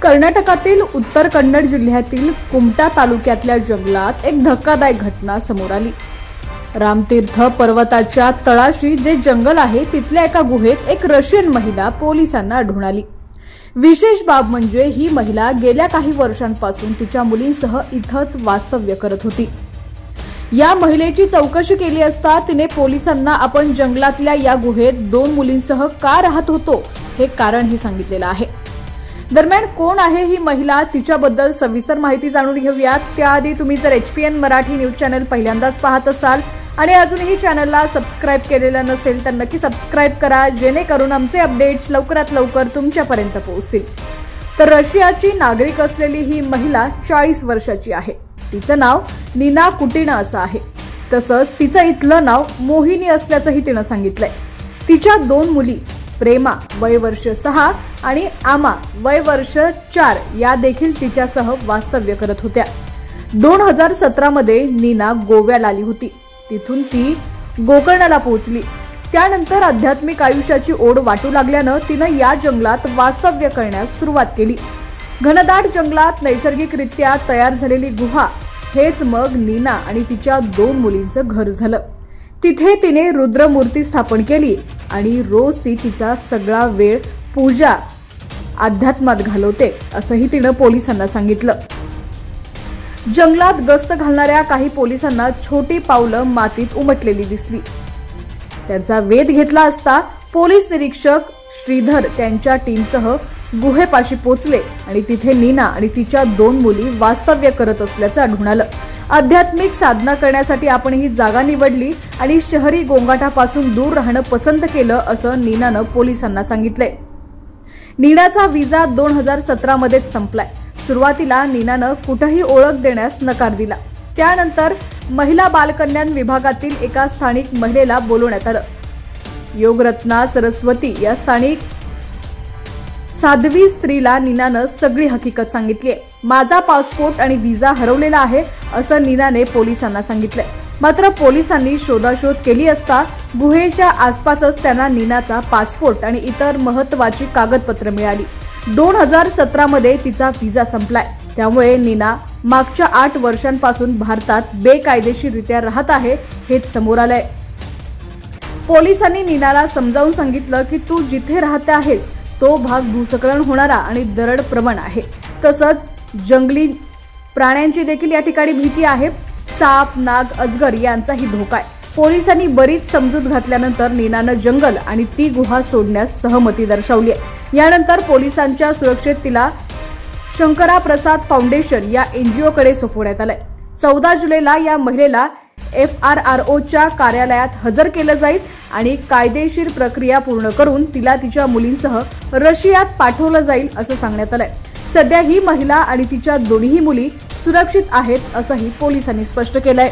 कर्नाटकातील उत्तर कन्नड जिल्ह्यातील कुमटा तालुक्यातल्या जंगलात एक धक्कादायक घटना समोर आली। रामतीर्थ पर्वताच्या तळाशी जे जंगल आहे तिथल्या एका गुहेत एक रशियन महिला पोलिसांना आढळून आली। विशेष बाब म्हणजे ही महिला गेल्या काही वर्षांपासून तिच्या मुलींसह इथंच वास्तव्य करत होती। या महिलेची चौकशी केली असता तिने पोलिसांना आपण जंगलातल्या या गुहेत 2 मुलींसह का राहत होतो हे कारणही सांगितलेलं आहे। दरम्यान कोण आहे ही महिला, तिच्याबद्दल सविस्तर माहिती जाणून घेऊयात। त्याआधी तुम्ही जर HPN मराठी न्यूज चॅनल पहिल्यांदाच पाहत असाल आणि अजूनही चॅनलला सबस्क्राइब केलेलं नसेल तर नक्की सबस्क्राइब करा, जेणेकरून आमचे अपडेट्स लवकरात लवकर तुमच्यापर्यंत पोहोचतील। तर रशियाची नागरिक असलेली ही महिला 40 वर्षाची आहे। तिचं नाव नीना कुटिना असं आहे। तसंच तिचं इथलं नाव मोहिनी असल्याचंही तिनं सांगितलंय। तिच्या 2 मुली प्रेमा वय वर्ष 6 आणि आमा वय वर्ष 4 या देखील तिच्यासह वास्तव्य करत होत्या। 2017 मध्ये नीना गोव्याला आली होती। तिथून ती गोकर्णाला पोहोचली। त्यानंतर आध्यात्मिक आयुष्याची ओढ वाटू लागल्यानं तिनं या जंगलात वास्तव्य करण्यास सुरुवात केली। घनदाट जंगलात नैसर्गिकरित्या तयार झालेली गुहा हेच मग नीना आणि तिच्या 2 मुलींचं घर झालं। तिथे तिने रुद्रमूर्ती स्थापन केली आणि रोज ती तिचा सगळा वेळ पूजा अध्यात्मात घालवते असंही तिनं पोलिसांना सांगितलं। जंगलात गस्त घालणाऱ्या काही पोलिसांना छोटी पावलं मातीत उमटलेली दिसली। त्यांचा वेध घेतला असता पोलीस निरीक्षक श्रीधर त्यांच्या टीमसह गुहेपाशी पोहोचले आणि तिथे नीना आणि तिच्या 2 मुली वास्तव्य करत असल्याचं आढळून आलं। आध्यात्मिक साधना करण्यासाठी आपण ही जागा निवडली आणि शहरी गोंगाटापासून दूर राहणं पसंत केलं असं नीनानं पोलिसांना सांगितलंय। नीनाचा विजा 2017 मध्येच संपलाय। सुरुवातीला नीनानं कुठेही ओळख देण्यास नकार दिला। त्यानंतर महिला बालकल्याण विभागातील एका स्थानिक महिलेला बोलवण्यात आलं। योगरत्ना सरस्वती या स्थानिक साध्वी स्त्रीला नीनानं सगळी हकीकत सांगितली आहे। माझा पासपोर्ट आणि व्हिसा हरवलेला आहे असं नीनाने पोलिसांना सांगितलंय। मात्र पोलिसांनी शोधाशोध केली असता गुहेच्या आसपासच त्यांना नीनाचा पासपोर्ट आणि इतर महत्त्वाची कागदपत्र मिळाली। 2017 मध्ये तिचा व्हिसा संपलाय। त्यामुळे नीना मागच्या 8 वर्षांपासून भारतात बेकायदेशीररित्या राहत आहे हेच समोर आलंय। पोलिसांनी नीनाला समजावून सांगितलं की तू जिथे राहते आहेस तो भाग भूस्खलन होणारा आणि दरड प्रवण आहे। तसंच जंगली प्राण्यांची देखील या ठिकाणी भीती आहे। साप, नाग, अजगर यांचाही धोका आहे। पोलिसांनी बरीच समजूत घातल्यानंतर नीनानं जंगल आणि ती गुहा सोडण्यास सहमती दर्शवली आहे। यानंतर पोलिसांच्या सुरक्षेत तिला शंकरा प्रसाद फाउंडेशन या NGO कडे सोपवण्यात आलंय। 14 जुलैला या महिलेला FRROच्या कार्यालयात हजर केलं जाईल आणि कायदेशीर प्रक्रिया पूर्ण करून तिला तिच्या मुलींसह रशियात पाठवलं जाईल असं सांगण्यात आलंय। सध्या ही महिला आणि तिच्या दोन्ही मुली सुरक्षित आहेत असंही पोलिसांनी स्पष्ट केलंय।